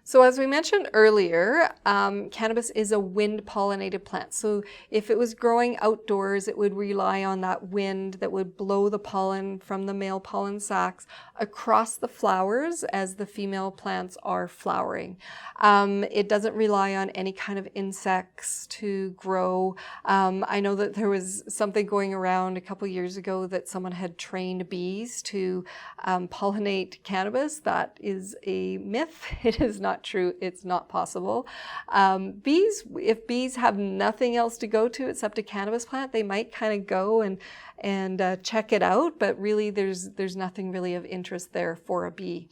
So as we mentioned earlier, cannabis is a wind-pollinated plant. So if it was growing outdoors, it would rely on that wind that would blow the pollen from the male pollen sacs across the flowers as the female plants are flowering. It doesn't rely on any kind of insects to grow. I know that there was something going around a couple years ago that someone had trained bees to pollinate cannabis. That is a myth. It is not true. It's not possible. If bees have nothing else to go to except a cannabis plant, they might kind of go and check it out, but really there's nothing really of interest there for a bee.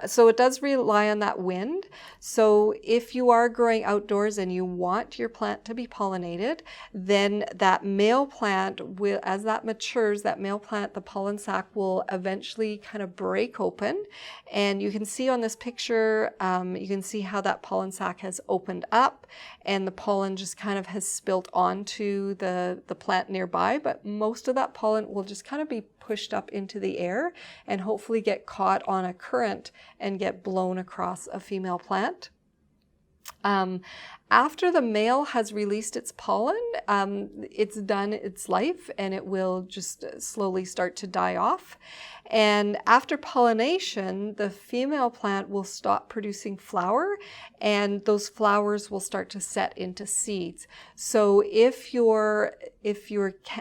So it does rely on that wind. So if you are growing outdoors and you want your plant to be pollinated, then that male plant will, as that matures, that male plant, the pollen sac will eventually kind of break open. And you can see on this picture, you can see how that pollen sac has opened up and the pollen just kind of has spilt onto the plant nearby. But most of that pollen will just kind of be pushed up into the air and hopefully get caught on a current and get blown across a female plant. After the male has released its pollen, it's done its life and it will just slowly start to die off. And after pollination, the female plant will stop producing flower and those flowers will start to set into seeds. So if your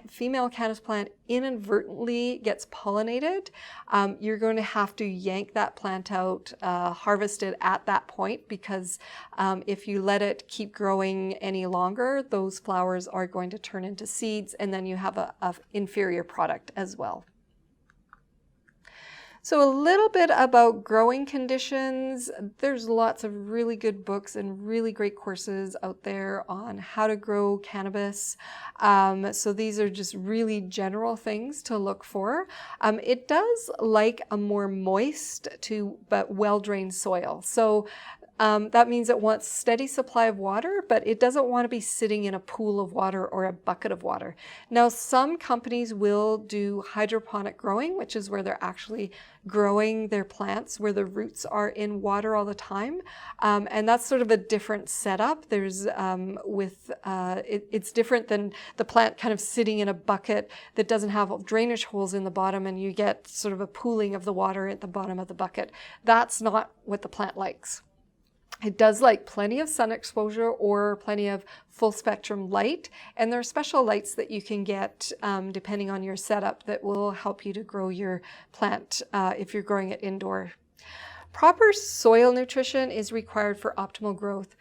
female cannabis plant inadvertently gets pollinated, you're going to have to yank that plant out, harvest it at that point, because if you let it keep growing any longer, those flowers are going to turn into seeds and then you have an inferior product as well. So a little bit about growing conditions. There's lots of really good books and really great courses out there on how to grow cannabis. So these are just really general things to look for. It does like a more moist but well-drained soil. So that means it wants steady supply of water, but it doesn't want to be sitting in a pool of water or a bucket of water. Now, some companies will do hydroponic growing, which is where they're actually growing their plants where the roots are in water all the time. And that's sort of a different setup. It's different than the plant kind of sitting in a bucket that doesn't have drainage holes in the bottom and you get sort of a pooling of the water at the bottom of the bucket. That's not what the plant likes. It does like plenty of sun exposure or plenty of full spectrum light. And there are special lights that you can get depending on your setup that will help you to grow your plant if you're growing it indoor. Proper soil nutrition is required for optimal growth.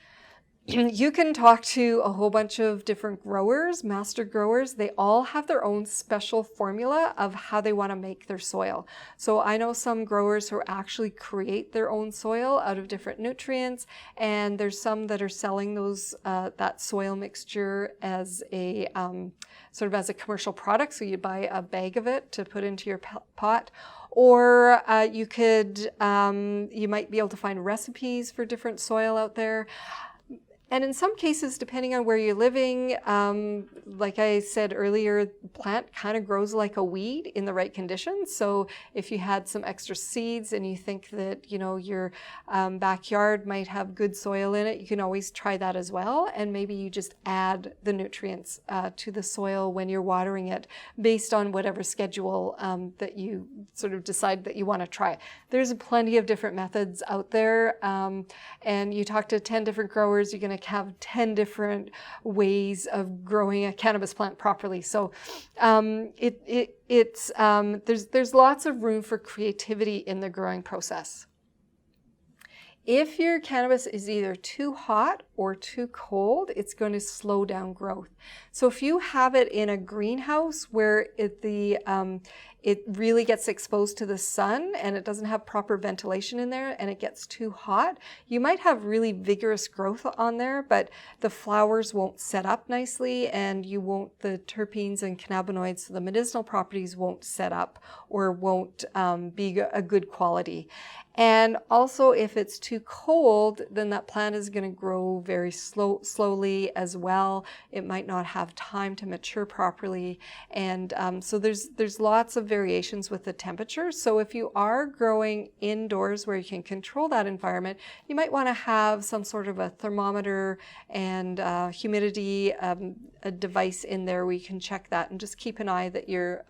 You can talk to a whole bunch of different growers, master growers. They all have their own special formula of how they want to make their soil. So I know some growers who actually create their own soil out of different nutrients, and there's some that are selling those that soil mixture as a sort of as a commercial product. So you buy a bag of it to put into your pot. Or you might be able to find recipes for different soil out there. And in some cases, depending on where you're living, like I said earlier, the plant kind of grows like a weed in the right conditions. So if you had some extra seeds and you think that, your backyard might have good soil in it, you can always try that as well. And maybe you just add the nutrients to the soil when you're watering it based on whatever schedule that you sort of decide that you want to try. There's plenty of different methods out there. And you talk to 10 different growers, you're going to have 10 different ways of growing a cannabis plant properly. So there's lots of room for creativity in the growing process. If your cannabis is either too hot or too cold, it's going to slow down growth. So if you have it in a greenhouse where it really gets exposed to the sun and it doesn't have proper ventilation in there and it gets too hot, you might have really vigorous growth on there, but the flowers won't set up nicely and the terpenes and cannabinoids, so the medicinal properties won't set up or won't be a good quality. And also, if it's too cold, then that plant is going to grow very slowly as well. It might not have time to mature properly. And so there's lots of variations with the temperature. So if you are growing indoors where you can control that environment, you might want to have some sort of a thermometer and humidity a device in there where you can check that, and just keep an eye that your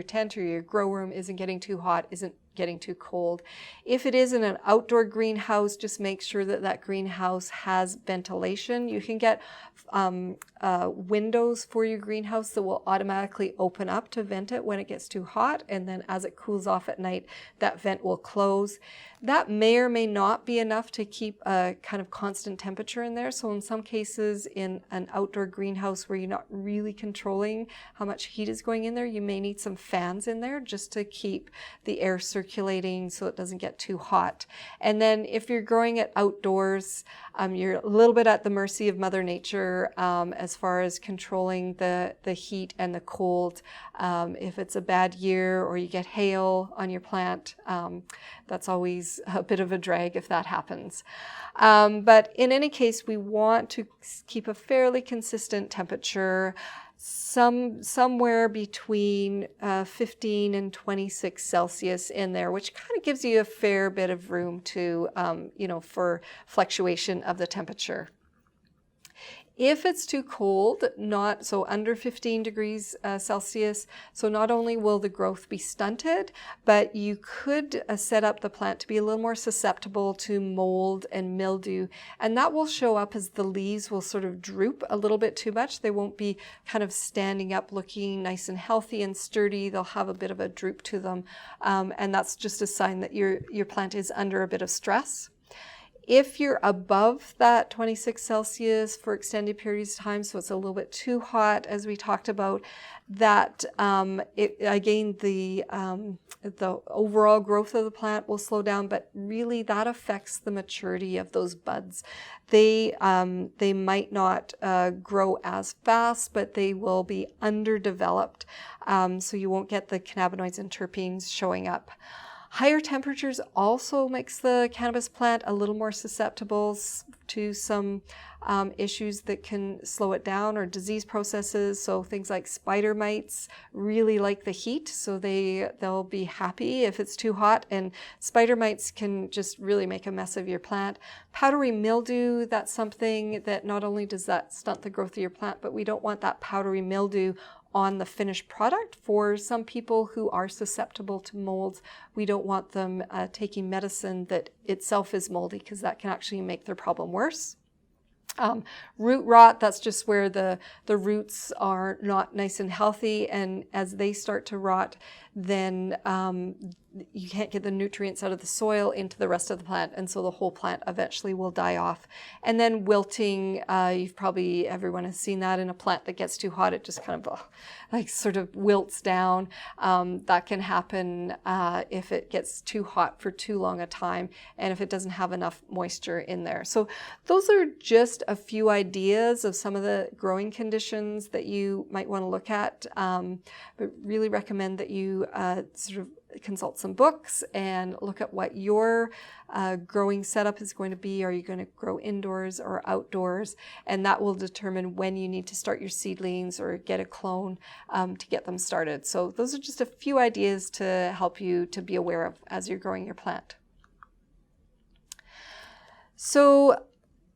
tent or your grow room isn't getting too hot, isn't getting too cold. If it is in an outdoor greenhouse, just make sure that that greenhouse has ventilation. You can get windows for your greenhouse that will automatically open up to vent it when it gets too hot, and then as it cools off at night, that vent will close. That may or may not be enough to keep a kind of constant temperature in there. So in some cases, in an outdoor greenhouse where you're not really controlling how much heat is going in there, you may need some fans in there just to keep the air circulating so it doesn't get too hot. And then if you're growing it outdoors, you're a little bit at the mercy of Mother Nature as far as controlling the heat and the cold. If it's a bad year or you get hail on your plant, that's always a bit of a drag if that happens. But in any case, we want to keep a fairly consistent temperature, somewhere between 15 and 26 Celsius in there, which kind of gives you a fair bit of room to, for fluctuation of the temperature. If it's too cold, so under 15 degrees Celsius, so not only will the growth be stunted, but you could set up the plant to be a little more susceptible to mold and mildew. And that will show up as the leaves will sort of droop a little bit too much. They won't be kind of standing up looking nice and healthy and sturdy. They'll have a bit of a droop to them. And that's just a sign that your plant is under a bit of stress. If you're above that 26 Celsius for extended periods of time, so it's a little bit too hot, as we talked about, that again, the overall growth of the plant will slow down, but really that affects the maturity of those buds. They might not grow as fast, but they will be underdeveloped, so you won't get the cannabinoids and terpenes showing up. Higher temperatures also makes the cannabis plant a little more susceptible to some issues that can slow it down, or disease processes. So things like spider mites really like the heat, so they'll be happy if it's too hot, and spider mites can just really make a mess of your plant. Powdery mildew, that's something that not only does that stunt the growth of your plant, but we don't want that powdery mildew on the finished product. For some people who are susceptible to molds, we don't want them taking medicine that itself is moldy, because that can actually make their problem worse. Root rot, that's just where the roots are not nice and healthy, and as they start to rot, then you can't get the nutrients out of the soil into the rest of the plant, and so the whole plant eventually will die off. And then wilting, everyone has seen that in a plant that gets too hot. It just kind of sort of wilts down. That can happen if it gets too hot for too long a time, and if it doesn't have enough moisture in there. So those are just a few ideas of some of the growing conditions that you might want to look at, but really recommend that you sort of consult some books and look at what your growing setup is going to be. Are you going to grow indoors or outdoors? And that will determine when you need to start your seedlings or get a clone to get them started. So those are just a few ideas to help you to be aware of as you're growing your plant. So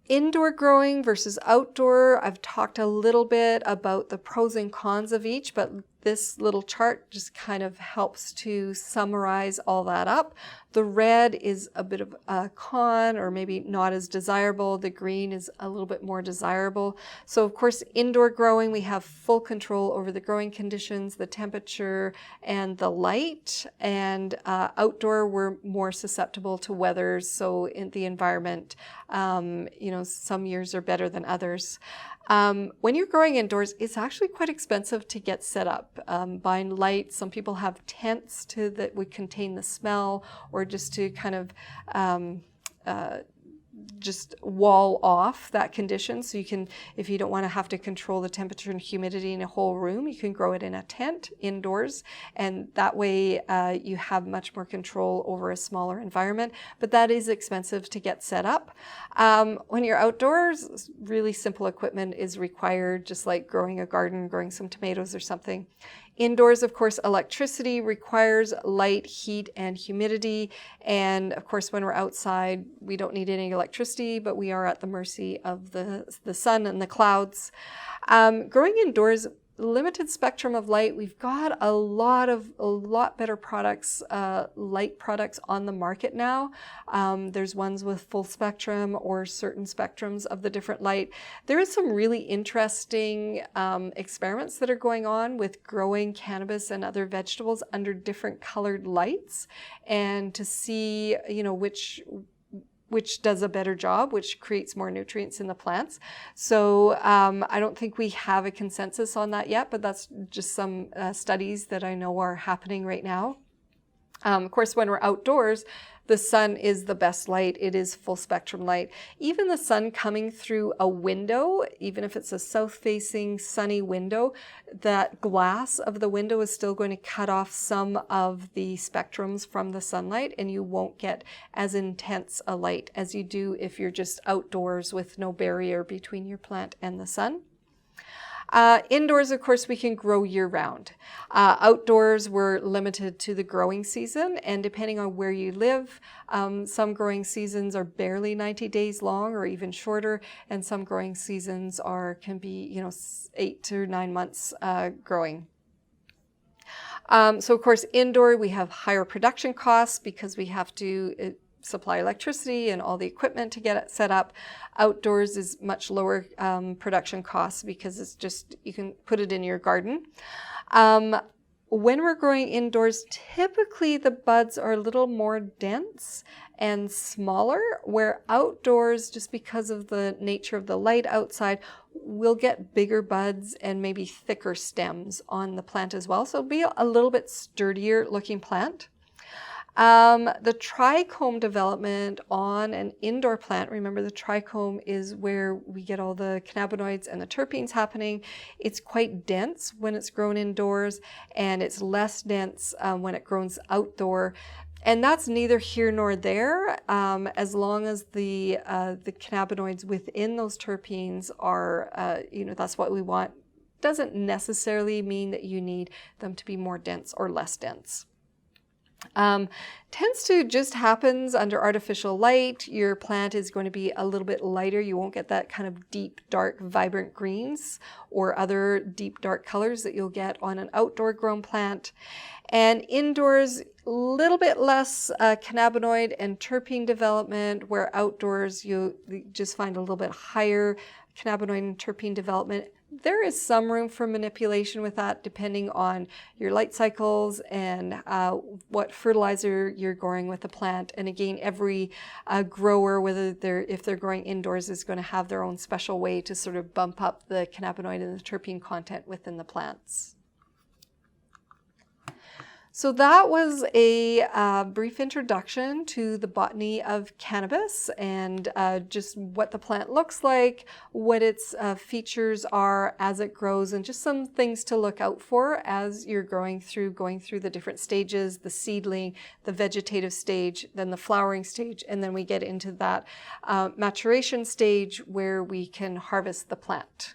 indoor growing versus outdoor, I've talked a little bit about the pros and cons of each, but this little chart just kind of helps to summarize all that up. The red is a bit of a con, or maybe not as desirable. The green is a little bit more desirable. So of course, indoor growing, we have full control over the growing conditions, the temperature, and the light. And outdoor, we're more susceptible to weather. So in the environment, some years are better than others. When you're growing indoors, it's actually quite expensive to get set up. Buying lights, some people have tents that would contain the smell, or just to kind of just wall off that condition. So you can, if you don't want to have to control the temperature and humidity in a whole room, you can grow it in a tent indoors. And that way you have much more control over a smaller environment. But that is expensive to get set up. When you're outdoors, really simple equipment is required, just like growing a garden, growing some tomatoes or something. Indoors, of course, electricity requires light, heat, and humidity. And of course, when we're outside, we don't need any electricity, but we are at the mercy of the sun and the clouds. Growing indoors, limited spectrum of light. We've got a lot better products, light products on the market now. There's ones with full spectrum or certain spectrums of the different light. There is some really interesting experiments that are going on with growing cannabis and other vegetables under different colored lights, and to see, you know, which does a better job, which creates more nutrients in the plants. So I don't think we have a consensus on that yet, but that's just some studies that I know are happening right now. Of course, when we're outdoors, the sun is the best light. It is full spectrum light. Even the sun coming through a window, even if it's a south-facing sunny window, that glass of the window is still going to cut off some of the spectrums from the sunlight, and you won't get as intense a light as you do if you're just outdoors with no barrier between your plant and the sun. Indoors, of course, we can grow year-round. Outdoors, we're limited to the growing season, and depending on where you live, some growing seasons are barely 90 days long or even shorter, and some growing seasons can be, you know, 8 to 9 months growing. So, of course, indoor, we have higher production costs because we have to supply electricity and all the equipment to get it set up. Outdoors is much lower production costs because it's just, you can put it in your garden. When we're growing indoors, typically the buds are a little more dense and smaller, where outdoors, just because of the nature of the light outside, we'll get bigger buds and maybe thicker stems on the plant as well. So it'll be a little bit sturdier looking plant. The trichome development on an indoor plant, remember the trichome is where we get all the cannabinoids and the terpenes happening. It's quite dense when it's grown indoors, and it's less dense when it grows outdoor. And that's neither here nor there, as long as the cannabinoids within those terpenes are, you know, that's what we want. Doesn't necessarily mean that you need them to be more dense or less dense. Tends to just happens under artificial light. Your plant is going to be a little bit lighter. You won't get that kind of deep, dark, vibrant greens or other deep, dark colors that you'll get on an outdoor grown plant. And indoors, a little bit less cannabinoid and terpene development, where outdoors you just find a little bit higher cannabinoid and terpene development. There is some room for manipulation with that, depending on your light cycles and what fertilizer you're growing with the plant. And again, every grower, if they're growing indoors, is going to have their own special way to sort of bump up the cannabinoid and the terpene content within the plants. So that was a brief introduction to the botany of cannabis and just what the plant looks like, what its features are as it grows, and just some things to look out for as you're going through the different stages, the seedling, the vegetative stage, then the flowering stage, and then we get into that maturation stage where we can harvest the plant.